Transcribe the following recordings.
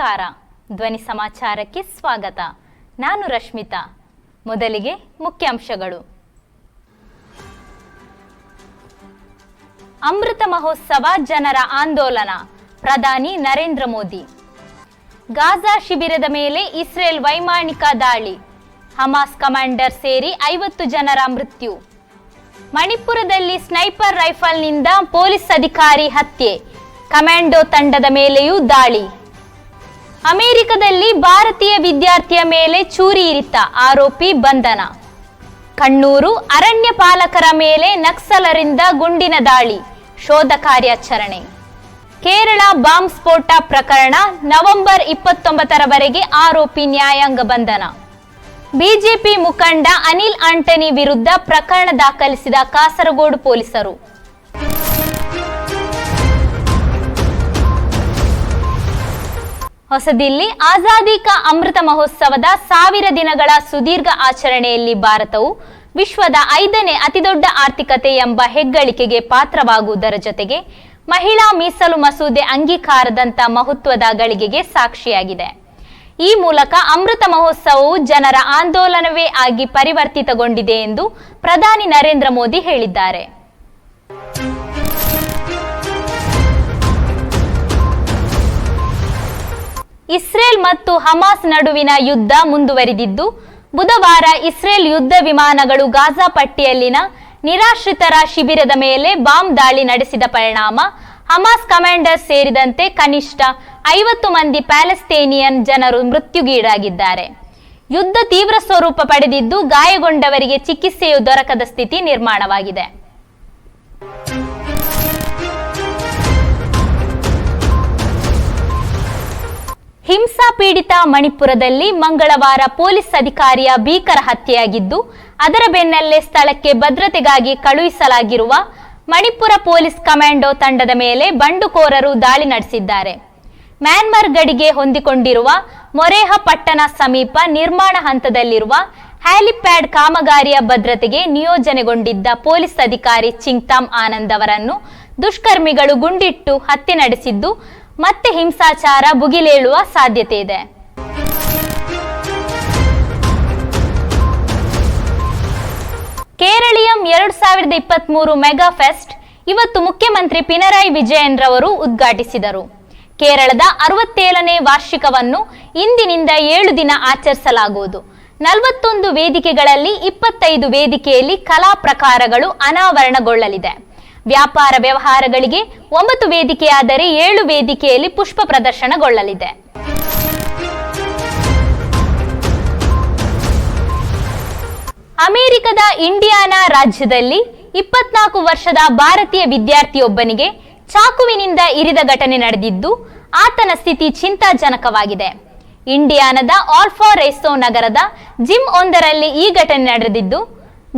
ನಮಸ್ಕಾರ. ಧ್ವನಿ ಸಮಾಚಾರಕ್ಕೆ ಸ್ವಾಗತ. ನಾನು ರಶ್ಮಿತಾ. ಮೊದಲಿಗೆ ಮುಖ್ಯಾಂಶಗಳು. ಅಮೃತ ಮಹೋತ್ಸವ ಜನರ ಆಂದೋಲನ, ಪ್ರಧಾನಿ ನರೇಂದ್ರ ಮೋದಿ. ಗಾಜಾ ಶಿಬಿರದ ಮೇಲೆ ಇಸ್ರೇಲ್ ವೈಮಾನಿಕ ದಾಳಿ, ಹಮಾಸ್ ಕಮಾಂಡರ್ ಸೇರಿ 50 ಜನರ ಮೃತ್ಯು. ಮಣಿಪುರದಲ್ಲಿ ಸ್ನೈಪರ್ ರೈಫಲ್ನಿಂದ ಪೊಲೀಸ್ ಅಧಿಕಾರಿ ಹತ್ಯೆ, ಕಮಾಂಡೋ ತಂಡದ ಮೇಲೆಯೂ ದಾಳಿ. ಅಮೆರಿಕದಲ್ಲಿ ಭಾರತೀಯ ವಿದ್ಯಾರ್ಥಿಯ ಮೇಲೆ ಚೂರಿ ಇರಿತ, ಆರೋಪಿ ಬಂಧನ. ಕಣ್ಣೂರು ಅರಣ್ಯ ಪಾಲಕರ ಮೇಲೆ ನಕ್ಸಲರಿಂದ ಗುಂಡಿನ ದಾಳಿ, ಶೋಧ ಕಾರ್ಯಾಚರಣೆ. ಕೇರಳ ಬಾಂಬ್ ಸ್ಫೋಟ ಪ್ರಕರಣ, ನವೆಂಬರ್ 29ರವರೆಗೆ ಆರೋಪಿ ನ್ಯಾಯಾಂಗ ಬಂಧನ. ಬಿಜೆಪಿ ಮುಖಂಡ ಅನಿಲ್ ಆಂಟನಿ ವಿರುದ್ಧ ಪ್ರಕರಣ ದಾಖಲಿಸಿದ ಕಾಸರಗೋಡು ಪೊಲೀಸರು. ಹೊಸದಿಲ್ಲಿ ಆಜಾದಿ ಕಾ ಅಮೃತ ಮಹೋತ್ಸವದ 1000 ದಿನಗಳ ಸುದೀರ್ಘ ಆಚರಣೆಯಲ್ಲಿ ಭಾರತವು ವಿಶ್ವದ 5ನೇ ಅತಿದೊಡ್ಡ ಆರ್ಥಿಕತೆ ಎಂಬ ಹೆಗ್ಗಳಿಕೆಗೆ ಪಾತ್ರವಾಗುವುದರ ಜೊತೆಗೆ ಮಹಿಳಾ ಮೀಸಲು ಮಸೂದೆ ಅಂಗೀಕಾರದಂಥ ಮಹತ್ವದ ಗಳಿಗೆಗೆ ಸಾಕ್ಷಿಯಾಗಿದೆ. ಈ ಮೂಲಕ ಅಮೃತ ಮಹೋತ್ಸವವು ಜನರ ಆಂದೋಲನವೇ ಆಗಿ ಪರಿವರ್ತಿತಗೊಂಡಿದೆ ಎಂದು ಪ್ರಧಾನಿ ನರೇಂದ್ರ ಮೋದಿ ಹೇಳಿದ್ದಾರೆ. ಇಸ್ರೇಲ್ ಮತ್ತು ಹಮಾಸ್ ನಡುವಿನ ಯುದ್ಧ ಮುಂದುವರಿದಿದ್ದು, ಬುಧವಾರ ಇಸ್ರೇಲ್ ಯುದ್ಧ ವಿಮಾನಗಳು ಗಾಜಾ ಪಟ್ಟಿಯಲ್ಲಿನ ನಿರಾಶ್ರಿತರ ಶಿಬಿರದ ಮೇಲೆ ಬಾಂಬ್ ದಾಳಿ ನಡೆಸಿದ ಪರಿಣಾಮ ಹಮಾಸ್ ಕಮಾಂಡರ್ ಸೇರಿದಂತೆ ಕನಿಷ್ಠ 50 ಮಂದಿ ಪ್ಯಾಲೆಸ್ತೇನಿಯನ್ ಜನರು ಮೃತ್ಯುಗೀಡಾಗಿದ್ದಾರೆ. ಯುದ್ಧ ತೀವ್ರ ಸ್ವರೂಪ ಪಡೆದಿದ್ದು, ಗಾಯಗೊಂಡವರಿಗೆ ಚಿಕಿತ್ಸೆಯು ದೊರಕದ ಸ್ಥಿತಿ ನಿರ್ಮಾಣವಾಗಿದೆ. ಹಿಂಸಾ ಪೀಡಿತ ಮಣಿಪುರದಲ್ಲಿ ಮಂಗಳವಾರ ಪೊಲೀಸ್ ಅಧಿಕಾರಿಯ ಭೀಕರ ಹತ್ಯೆಯಾಗಿದ್ದು, ಅದರ ಬೆನ್ನಲ್ಲೇ ಸ್ಥಳಕ್ಕೆ ಭದ್ರತೆಗಾಗಿ ಕಳುಹಿಸಲಾಗಿರುವ ಮಣಿಪುರ ಪೊಲೀಸ್ ಕಮಾಂಡೋ ತಂಡದ ಮೇಲೆ ಬಂಡುಕೋರರು ದಾಳಿ ನಡೆಸಿದ್ದಾರೆ. ಮ್ಯಾನ್ಮಾರ್ ಗಡಿಗೆ ಹೊಂದಿಕೊಂಡಿರುವ ಮೊರೇಹ ಪಟ್ಟಣ ಸಮೀಪ ನಿರ್ಮಾಣ ಹಂತದಲ್ಲಿರುವ ಹ್ಯಾಲಿಪ್ಯಾಡ್ ಕಾಮಗಾರಿಯ ಭದ್ರತೆಗೆ ನಿಯೋಜನೆಗೊಂಡಿದ್ದ ಪೊಲೀಸ್ ಅಧಿಕಾರಿ ಚಿಂಗ್ತಾಮ್ ಆನಂದ್ ಅವರನ್ನು ದುಷ್ಕರ್ಮಿಗಳು ಗುಂಡಿಟ್ಟು ಹತ್ಯೆ ನಡೆಸಿದ್ದು, ಮತ್ತೆ ಹಿಂಸಾಚಾರ ಭುಗಿಲೇಳುವ ಸಾಧ್ಯತೆ ಇದೆ. ಕೇರಳಿಯಂ 2023 ಮೆಗಾ ಫೆಸ್ಟ್ ಇವತ್ತು ಮುಖ್ಯಮಂತ್ರಿ ಪಿನರಾಯಿ ವಿಜಯನ್ ರವರು ಉದ್ಘಾಟಿಸಿದರು. ಕೇರಳದ 67ನೇ ವಾರ್ಷಿಕವನ್ನು ಇಂದಿನಿಂದ 7 ದಿನ ಆಚರಿಸಲಾಗುವುದು. 41 ವೇದಿಕೆಗಳಲ್ಲಿ 25 ವೇದಿಕೆಯಲ್ಲಿ ಕಲಾ ಪ್ರಕಾರಗಳು ಅನಾವರಣಗೊಳ್ಳಲಿದೆ. ವ್ಯಾಪಾರ ವ್ಯವಹಾರಗಳಿಗೆ 9 ವೇದಿಕೆಯಾದರೆ 7 ವೇದಿಕೆಯಲ್ಲಿ ಪುಷ್ಪ ಪ್ರದರ್ಶನಗೊಳ್ಳಲಿದೆ. ಅಮೆರಿಕದ ಇಂಡಿಯಾನಾ ರಾಜ್ಯದಲ್ಲಿ 24 ವರ್ಷದ ಭಾರತೀಯ ವಿದ್ಯಾರ್ಥಿಯೊಬ್ಬನಿಗೆ ಚಾಕುವಿನಿಂದ ಇರಿದ ಘಟನೆ ನಡೆದಿದ್ದು, ಆತನ ಸ್ಥಿತಿ ಚಿಂತಾಜನಕವಾಗಿದೆ. ಇಂಡಿಯಾನದ ಆಲ್ಫಾರೆಸೋ ನಗರದ ಜಿಮ್ ಒಂದರಲ್ಲಿ ಈ ಘಟನೆ ನಡೆದಿದ್ದು,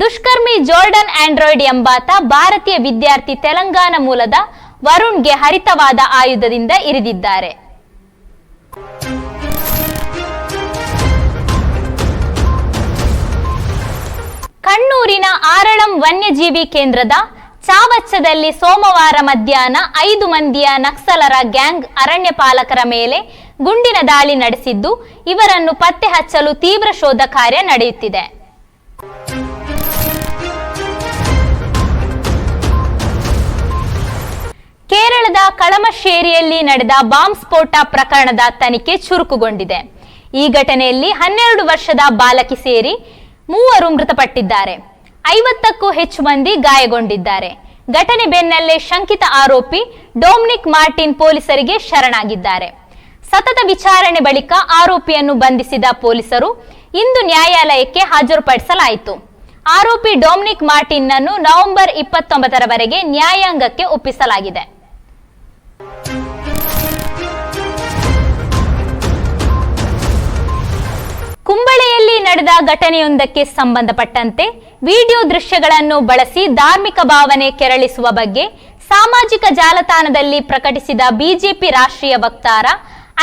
ದುಷ್ಕರ್ಮಿ ಜೋರ್ಡನ್ ಆಂಡ್ರಾಯ್ಡ್ ಎಂಬಾತ ಭಾರತೀಯ ವಿದ್ಯಾರ್ಥಿ ತೆಲಂಗಾಣ ಮೂಲದ ವರುಣ್ಗೆ ಹರಿತವಾದ ಆಯುಧದಿಂದ ಇರಿದಿದ್ದಾರೆ. ಕಣ್ಣೂರಿನ ಆರಳಂ ವನ್ಯಜೀವಿ ಕೇಂದ್ರದ ಚಾವಚ್ಚದಲ್ಲಿ ಸೋಮವಾರ ಮಧ್ಯಾಹ್ನ 5 ಮಂದಿಯ ನಕ್ಸಲರ ಗ್ಯಾಂಗ್ ಅರಣ್ಯ ಪಾಲಕರ ಮೇಲೆ ಗುಂಡಿನ ದಾಳಿ ನಡೆಸಿದ್ದು, ಇವರನ್ನು ಪತ್ತೆ ಹಚ್ಚಲು ತೀವ್ರ ಶೋಧ ಕಾರ್ಯ ನಡೆಯುತ್ತಿದೆ. ಕೇರಳದ ಕಳಮಶ್ಶೇರಿಯಲ್ಲಿ ನಡೆದ ಬಾಂಬ್ ಸ್ಫೋಟ ಪ್ರಕರಣದ ತನಿಖೆ ಚುರುಕುಗೊಂಡಿದೆ. ಈ ಘಟನೆಯಲ್ಲಿ 12 ವರ್ಷದ ಬಾಲಕಿ ಸೇರಿ 3 ಮೃತಪಟ್ಟಿದ್ದಾರೆ. 50ಕ್ಕೂ ಹೆಚ್ಚು ಮಂದಿ ಗಾಯಗೊಂಡಿದ್ದಾರೆ. ಘಟನೆ ಬೆನ್ನಲ್ಲೇ ಶಂಕಿತ ಆರೋಪಿ ಡೊಮಿನಿಕ್ ಮಾರ್ಟಿನ್ ಪೊಲೀಸರಿಗೆ ಶರಣಾಗಿದ್ದಾರೆ. ಸತತ ವಿಚಾರಣೆ ಬಳಿಕ ಆರೋಪಿಯನ್ನು ಬಂಧಿಸಿದ ಪೊಲೀಸರು ಇಂದು ನ್ಯಾಯಾಲಯಕ್ಕೆ ಹಾಜರುಪಡಿಸಲಾಯಿತು. ಆರೋಪಿ ಡೊಮಿನಿಕ್ ಮಾರ್ಟಿನ್ ನನ್ನು ನವೆಂಬರ್ 29ರವರೆಗೆ ನ್ಯಾಯಾಂಗಕ್ಕೆ ಒಪ್ಪಿಸಲಾಗಿದೆ. ಕುಂಬಳೆಯಲ್ಲಿ ನಡೆದ ಘಟನೆಯೊಂದಕ್ಕೆ ಸಂಬಂಧಪಟ್ಟಂತೆ ವಿಡಿಯೋ ದೃಶ್ಯಗಳನ್ನು ಬಳಸಿ ಧಾರ್ಮಿಕ ಭಾವನೆ ಕೆರಳಿಸುವ ಬಗ್ಗೆ ಸಾಮಾಜಿಕ ಜಾಲತಾಣದಲ್ಲಿ ಪ್ರಕಟಿಸಿದ ಬಿಜೆಪಿ ರಾಷ್ಟ್ರೀಯ ವಕ್ತಾರ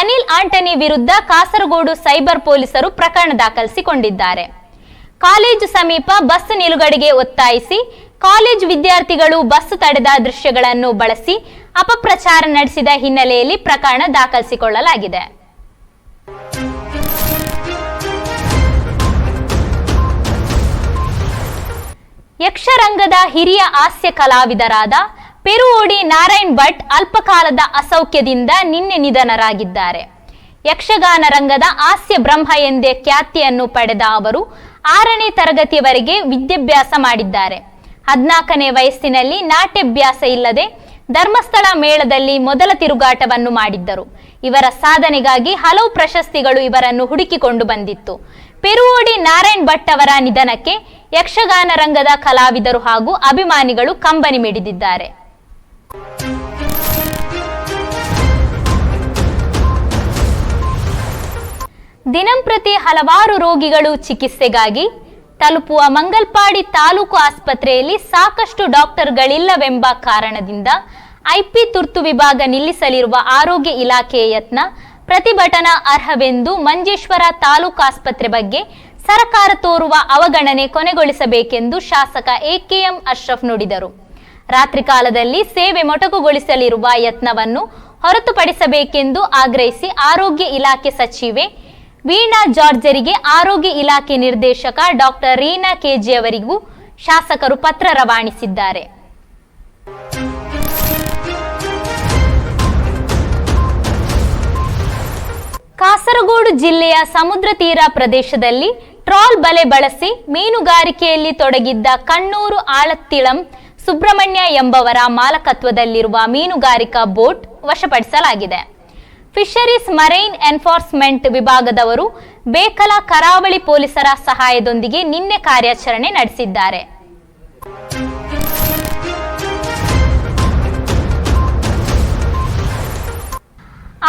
ಅನಿಲ್ ಆಂಟನಿ ವಿರುದ್ಧ ಕಾಸರಗೋಡು ಸೈಬರ್ ಪೊಲೀಸರು ಪ್ರಕರಣ ದಾಖಲಿಸಿಕೊಂಡಿದ್ದಾರೆ. ಕಾಲೇಜು ಸಮೀಪ ಬಸ್ ನಿಲುಗಡೆಗೆ ಒತ್ತಾಯಿಸಿ ಕಾಲೇಜು ವಿದ್ಯಾರ್ಥಿಗಳು ಬಸ್ ತಡೆದ ದೃಶ್ಯಗಳನ್ನು ಬಳಸಿ ಅಪಪ್ರಚಾರ ನಡೆಸಿದ ಹಿನ್ನೆಲೆಯಲ್ಲಿ ಪ್ರಕರಣ ದಾಖಲಿಸಿಕೊಳ್ಳಲಾಗಿದೆ. ಯಕ್ಷರಂಗದ ಹಿರಿಯ ಹಾಸ್ಯ ಕಲಾವಿದರಾದ ಪೆರುವೋಡಿ ನಾರಾಯಣ್ ಭಟ್ ಅಲ್ಪಕಾಲದ ಅಸೌಖ್ಯದಿಂದ ನಿನ್ನೆ ನಿಧನರಾಗಿದ್ದಾರೆ. ಯಕ್ಷಗಾನ ರಂಗದ ಹಾಸ್ಯ ಬ್ರಹ್ಮ ಎಂದೇ ಖ್ಯಾತಿಯನ್ನು ಪಡೆದ ಅವರು 6ನೇ ತರಗತಿಯವರೆಗೆ ವಿದ್ಯಾಭ್ಯಾಸ ಮಾಡಿದ್ದಾರೆ. 14ನೇ ವಯಸ್ಸಿನಲ್ಲಿ ನಾಟ್ಯಾಭ್ಯಾಸ ಇಲ್ಲದೆ ಧರ್ಮಸ್ಥಳ ಮೇಳದಲ್ಲಿ ಮೊದಲ ತಿರುಗಾಟವನ್ನು ಮಾಡಿದ್ದರು. ಇವರ ಸಾಧನೆಗಾಗಿ ಹಲವು ಪ್ರಶಸ್ತಿಗಳು ಇವರನ್ನು ಹುಡುಕಿಕೊಂಡು ಬಂದಿತ್ತು. ಪೆರುವೋಡಿ ನಾರಾಯಣ್ ಭಟ್ ಅವರ ನಿಧನಕ್ಕೆ ಯಕ್ಷಗಾನ ರಂಗದ ಕಲಾವಿದರು ಹಾಗೂ ಅಭಿಮಾನಿಗಳು ಕಂಬನಿ ಮಿಡಿದಿದ್ದಾರೆ. ದಿನಂಪ್ರತಿ ಹಲವಾರು ರೋಗಿಗಳು ಚಿಕಿತ್ಸೆಗಾಗಿ ತಲುಪುವ ಮಂಗಲ್ಪಾಡಿ ತಾಲೂಕು ಆಸ್ಪತ್ರೆಯಲ್ಲಿ ಸಾಕಷ್ಟು ಡಾಕ್ಟರ್ಗಳಿಲ್ಲವೆಂಬ ಕಾರಣದಿಂದ ಐಪಿ ತುರ್ತು ವಿಭಾಗ ನಿಲ್ಲಿಸಲಿರುವ ಆರೋಗ್ಯ ಇಲಾಖೆಯ ಯತ್ನ ಪ್ರತಿಭಟನಾ ಅರ್ಹವೆಂದು ಮಂಜೇಶ್ವರ ತಾಲೂಕು ಆಸ್ಪತ್ರೆ ಬಗ್ಗೆ ಸರ್ಕಾರ ತೋರುವ ಅವಗಣನೆ ಕೊನೆಗೊಳಿಸಬೇಕೆಂದು ಶಾಸಕ ಎಕೆಎಂ ಅಶ್ರಫ್ ನುಡಿದರು. ರಾತ್ರಿ ಕಾಲದಲ್ಲಿ ಸೇವೆ ಮೊಟಕುಗೊಳಿಸಲಿರುವ ಯತ್ನವನ್ನು ಹೊರತುಪಡಿಸಬೇಕೆಂದು ಆಗ್ರಹಿಸಿ ಆರೋಗ್ಯ ಇಲಾಖೆ ಸಚಿವೆ ವೀಣಾ ಜಾರ್ಜರಿಗೆ ಆರೋಗ್ಯ ಇಲಾಖೆ ನಿರ್ದೇಶಕ ಡಾಕ್ಟರ್ ರೀನಾ ಕೆಜಿ ಅವರಿಗೂ ಶಾಸಕರು ಪತ್ರ ರವಾನಿಸಿದ್ದಾರೆ. ಕಾಸರಗೋಡು ಜಿಲ್ಲೆಯ ಸಮುದ್ರ ತೀರ ಪ್ರದೇಶದಲ್ಲಿ ಟ್ರಾಲ್ ಬಲೆ ಬಳಸಿ ಮೀನುಗಾರಿಕೆಯಲ್ಲಿ ತೊಡಗಿದ್ದ ಕಣ್ಣೂರು ಆಳತ್ತಿಳಂ ಸುಬ್ರಹ್ಮಣ್ಯ ಎಂಬವರ ಮಾಲಕತ್ವದಲ್ಲಿರುವ ಮೀನುಗಾರಿಕಾ ಬೋಟ್ ವಶಪಡಿಸಲಾಗಿದೆ. ಫಿಶರೀಸ್ ಮರೈನ್ ಎನ್ಫೋರ್ಸ್ಮೆಂಟ್ ವಿಭಾಗದವರು ಬೇಕಲ ಕರಾವಳಿ ಪೊಲೀಸರ ಸಹಾಯದೊಂದಿಗೆ ನಿನ್ನೆ ಕಾರ್ಯಾಚರಣೆ ನಡೆಸಿದ್ದಾರೆ.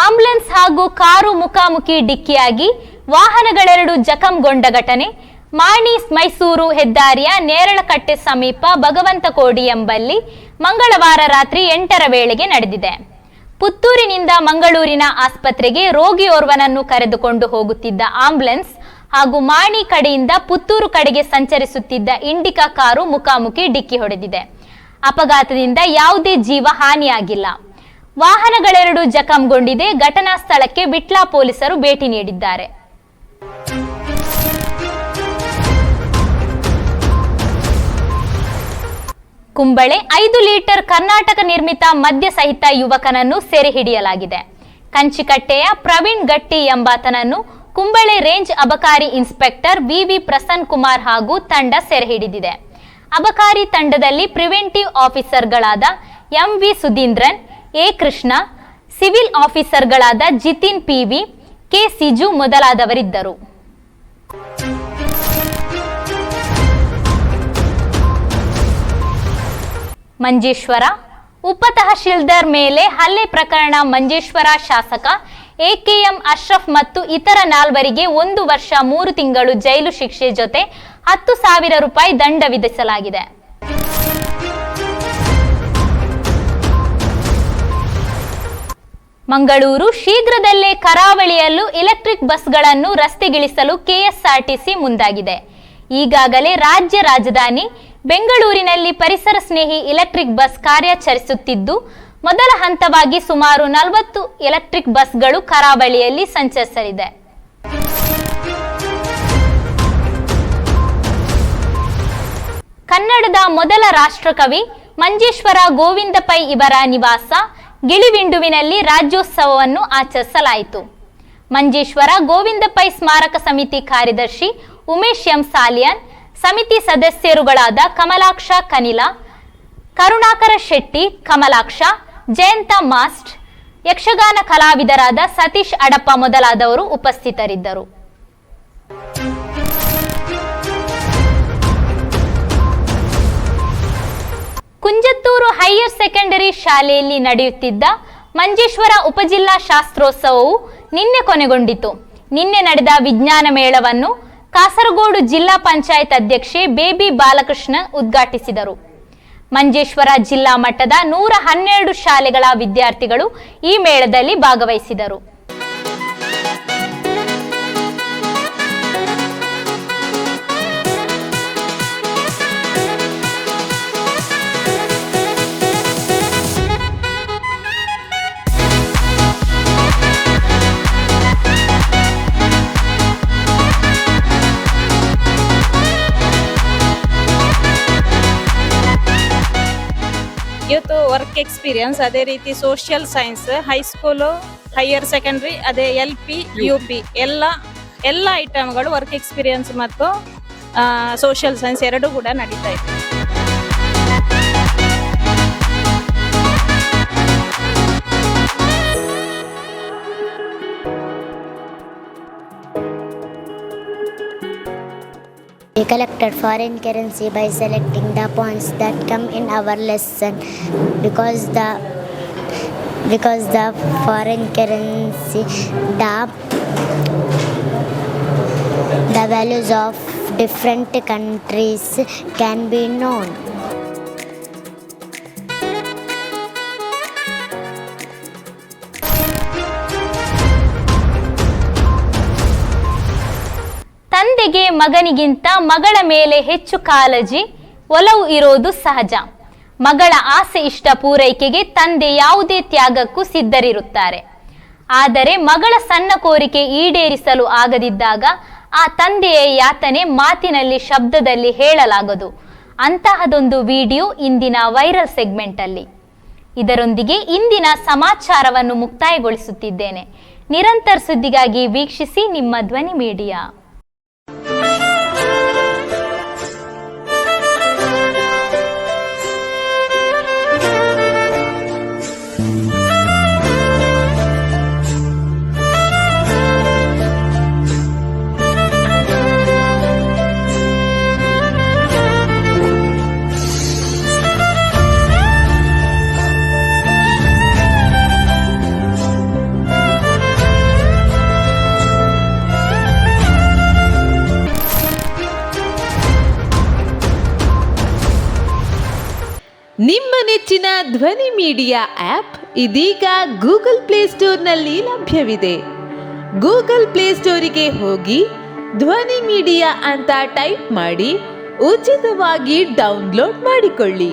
ಆಂಬ್ಯುಲೆನ್ಸ್ ಹಾಗೂ ಕಾರು ಮುಖಾಮುಖಿ ಡಿಕ್ಕಿಯಾಗಿ ವಾಹನಗಳೆರಡು ಜಖಂಗೊಂಡ ಘಟನೆ ಮಾಣಿ ಮೈಸೂರು ಹೆದ್ದಾರಿಯ ನೇರಳಕಟ್ಟೆ ಸಮೀಪ ಭಗವಂತಕೋಡಿ ಎಂಬಲ್ಲಿ ಮಂಗಳವಾರ ರಾತ್ರಿ 8ರ ವೇಳೆಗೆ ನಡೆದಿದೆ. ಪುತ್ತೂರಿನಿಂದ ಮಂಗಳೂರಿನ ಆಸ್ಪತ್ರೆಗೆ ರೋಗಿಯೋರ್ವನನ್ನು ಕರೆದುಕೊಂಡು ಹೋಗುತ್ತಿದ್ದ ಆಂಬ್ಯುಲೆನ್ಸ್ ಹಾಗೂ ಮಾಣಿ ಕಡೆಯಿಂದ ಪುತ್ತೂರು ಕಡೆಗೆ ಸಂಚರಿಸುತ್ತಿದ್ದ ಇಂಡಿಕಾ ಕಾರು ಮುಖಾಮುಖಿ ಡಿಕ್ಕಿ ಹೊಡೆದಿದೆ. ಅಪಘಾತದಿಂದ ಯಾವುದೇ ಜೀವ ಹಾನಿಯಾಗಿಲ್ಲ. ವಾಹನಗಳೆರಡು ಜಖಂಗೊಂಡಿದೆ. ಘಟನಾ ಸ್ಥಳಕ್ಕೆ ವಿಟ್ಲ ಪೊಲೀಸರು ಭೇಟಿ ನೀಡಿದ್ದಾರೆ. ಕುಂಬಳೆ 5 ಲೀಟರ್ ಕರ್ನಾಟಕ ನಿರ್ಮಿತ ಮದ್ಯ ಸಹಿತ ಯುವಕನನ್ನು ಸೆರೆ ಹಿಡಿಯಲಾಗಿದೆ. ಕಂಚಿಕಟ್ಟೆಯ ಪ್ರವೀಣ್ ಗಟ್ಟಿ ಎಂಬಾತನನ್ನು ಕುಂಬಳೆ ರೇಂಜ್ ಅಬಕಾರಿ ಇನ್ಸ್ಪೆಕ್ಟರ್ ವಿವಿ ಪ್ರಸನ್ ಕುಮಾರ್ ಹಾಗೂ ತಂಡ ಸೆರೆ ಹಿಡಿದಿದೆ. ಅಬಕಾರಿ ತಂಡದಲ್ಲಿ ಪ್ರಿವೆಂಟಿವ್ ಆಫೀಸರ್ಗಳಾದ MV Sudheendran, A Krishna, civil ಆಫೀಸರ್ಗಳಾದ ಜಿತಿನ್ ಪಿವಿ, ಕೆ ಸಿಜು ಮೊದಲಾದವರಿದ್ದರು. ಮಂಜೇಶ್ವರ ಉಪ ತಹಶೀಲ್ದಾರ್ ಮೇಲೆ ಹಲ್ಲೆ ಪ್ರಕರಣ ಮಂಜೇಶ್ವರ ಶಾಸಕ ಎಕೆಎಂ ಅಶ್ರಫ್ ಮತ್ತು ಇತರ 4ವರಿಗೆ 1 ವರ್ಷ 3 ತಿಂಗಳು ಜೈಲು ಶಿಕ್ಷೆ ಜೊತೆ 10,000 ರೂಪಾಯಿ ದಂಡ ವಿಧಿಸಲಾಗಿದೆ. ಮಂಗಳೂರು ಶೀಘ್ರದಲ್ಲೇ ಕರಾವಳಿಯಲ್ಲೂ ಎಲೆಕ್ಟ್ರಿಕ್ ಬಸ್ಗಳನ್ನು ರಸ್ತೆಗಿಳಿಸಲು ಕೆಎಸ್ಆರ್ಟಿಸಿ ಮುಂದಾಗಿದೆ. ಈಗಾಗಲೇ ರಾಜ್ಯ ರಾಜಧಾನಿ ಬೆಂಗಳೂರಿನಲ್ಲಿ ಪರಿಸರ ಸ್ನೇಹಿ ಎಲೆಕ್ಟ್ರಿಕ್ ಬಸ್ ಕಾರ್ಯಾಚರಿಸುತ್ತಿದ್ದು, ಮೊದಲ ಹಂತವಾಗಿ ಸುಮಾರು 40 ಎಲೆಕ್ಟ್ರಿಕ್ ಬಸ್ಗಳು ಕರಾವಳಿಯಲ್ಲಿ ಸಂಚರಿಸಲಿದೆ. ಕನ್ನಡದ ಮೊದಲ ರಾಷ್ಟ್ರಕವಿ ಮಂಜೇಶ್ವರ ಗೋವಿಂದ ಪೈ ಇವರ ನಿವಾಸ ಗಿಳಿವಿಂಡುವಿನಲ್ಲಿ ರಾಜ್ಯೋತ್ಸವವನ್ನು ಆಚರಿಸಲಾಯಿತು. ಮಂಜೇಶ್ವರ ಗೋವಿಂದ ಪೈ ಸ್ಮಾರಕ ಸಮಿತಿ ಕಾರ್ಯದರ್ಶಿ ಉಮೇಶ್ ಎಂ ಸಾಲಿಯನ್, ಸಮಿತಿ ಸದಸ್ಯರುಗಳಾದ ಕಮಲಾಕ್ಷ ಕನಿಲ, ಕರುಣಾಕರ ಶೆಟ್ಟಿ, ಕಮಲಾಕ್ಷ, ಜಯಂತ ಮಾಸ್ಟ್, ಯಕ್ಷಗಾನ ಕಲಾವಿದರಾದ ಸತೀಶ್ ಅಡಪ್ಪ ಮೊದಲಾದವರು ಉಪಸ್ಥಿತರಿದ್ದರು. ಕುಂಜತ್ತೂರು ಹೈಯರ್ ಸೆಕೆಂಡರಿ ಶಾಲೆಯಲ್ಲಿ ನಡೆಯುತ್ತಿದ್ದ ಮಂಜೇಶ್ವರ ಉಪಜಿಲ್ಲಾ ಶಾಸ್ತ್ರೋತ್ಸವವು ನಿನ್ನೆ ಕೊನೆಗೊಂಡಿತು. ನಿನ್ನೆ ನಡೆದ ವಿಜ್ಞಾನ ಮೇಳವನ್ನು ಕಾಸರಗೋಡು ಜಿಲ್ಲಾ ಪಂಚಾಯತ್ ಅಧ್ಯಕ್ಷೆ ಬೇಬಿ ಬಾಲಕೃಷ್ಣ ಉದ್ಘಾಟಿಸಿದರು. ಮಂಜೇಶ್ವರ ಜಿಲ್ಲಾ ಮಟ್ಟದ 112 ಶಾಲೆಗಳ ವಿದ್ಯಾರ್ಥಿಗಳು ಈ ಮೇಳದಲ್ಲಿ ಭಾಗವಹಿಸಿದರು. ಇವತ್ತು ವರ್ಕ್ ಎಕ್ಸ್ಪೀರಿಯನ್ಸ್, ಅದೇ ರೀತಿ social science, high school, higher secondary, ಅದೇ LP UP ಎಲ್ಲ ಐಟಮ್ಗಳು ವರ್ಕ್ ಎಕ್ಸ್ಪೀರಿಯನ್ಸ್ ಮತ್ತು ಸೋಷಿಯಲ್ ಸೈನ್ಸ್ ಎರಡೂ ಕೂಡ ನಡೀತಾ ಇದೆ. We collected foreign currency by selecting the points that come in our lesson because the foreign currency, the values of different countries can be known. ತಂದೆಗೆ ಮಗನಿಗಿಂತ ಮಗಳ ಮೇಲೆ ಹೆಚ್ಚು ಕಾಳಜಿ, ಒಲವು ಇರೋದು ಸಹಜ. ಮಗಳ ಆಸೆ ಇಷ್ಟ ಪೂರೈಕೆಗೆ ತಂದೆ ಯಾವುದೇ ತ್ಯಾಗಕ್ಕೂ ಸಿದ್ಧರಿರುತ್ತಾರೆ. ಆದರೆ ಮಗಳ ಸಣ್ಣ ಕೋರಿಕೆ ಈಡೇರಿಸಲು ಆಗದಿದ್ದಾಗ ಆ ತಂದೆಯ ಯಾತನೆ ಮಾತಿನಲ್ಲಿ, ಶಬ್ದದಲ್ಲಿ ಹೇಳಲಾಗದು. ಅಂತಹದೊಂದು ವಿಡಿಯೋ ಇಂದಿನ ವೈರಲ್ ಸೆಗ್ಮೆಂಟ್ ಅಲ್ಲಿ. ಇದರೊಂದಿಗೆ ಇಂದಿನ ಸಮಾಚಾರವನ್ನು ಮುಕ್ತಾಯಗೊಳಿಸುತ್ತಿದ್ದೇನೆ. ನಿರಂತರ ಸುದ್ದಿಗಾಗಿ ವೀಕ್ಷಿಸಿ ನಿಮ್ಮ ಧ್ವನಿ ಮೀಡಿಯಾ. ನಿಮ್ಮ ನೆಚ್ಚಿನ ಧ್ವನಿ ಮೀಡಿಯಾ ಆ್ಯಪ್ ಇದೀಗ ಗೂಗಲ್ ಪ್ಲೇಸ್ಟೋರ್ನಲ್ಲಿ ಲಭ್ಯವಿದೆ. ಗೂಗಲ್ ಪ್ಲೇಸ್ಟೋರಿಗೆ ಹೋಗಿ ಧ್ವನಿ ಮೀಡಿಯಾ ಅಂತ ಟೈಪ್ ಮಾಡಿ ಉಚಿತವಾಗಿ ಡೌನ್ಲೋಡ್ ಮಾಡಿಕೊಳ್ಳಿ.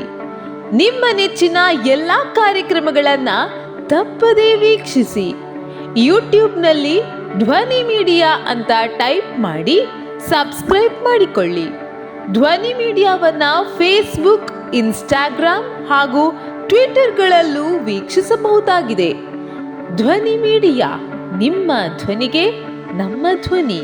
ನಿಮ್ಮ ನೆಚ್ಚಿನ ಎಲ್ಲ ಕಾರ್ಯಕ್ರಮಗಳನ್ನು ತಪ್ಪದೇ ವೀಕ್ಷಿಸಿ. ಯೂಟ್ಯೂಬ್ನಲ್ಲಿ ಧ್ವನಿ ಮೀಡಿಯಾ ಅಂತ ಟೈಪ್ ಮಾಡಿ ಸಬ್ಸ್ಕ್ರೈಬ್ ಮಾಡಿಕೊಳ್ಳಿ. ಧ್ವನಿ ಮೀಡಿಯಾವನ್ನ ಫೇಸ್ಬುಕ್, ಇನ್ಸ್ಟಾಗ್ರಾಮ್ ಹಾಗೂ ಟ್ವಿಟರ್ಗಳಲ್ಲೂ ವೀಕ್ಷಿಸಬಹುದಾಗಿದೆ. ಧ್ವನಿ ಮೀಡಿಯಾ, ನಿಮ್ಮ ಧ್ವನಿಗೆ ನಮ್ಮ ಧ್ವನಿ.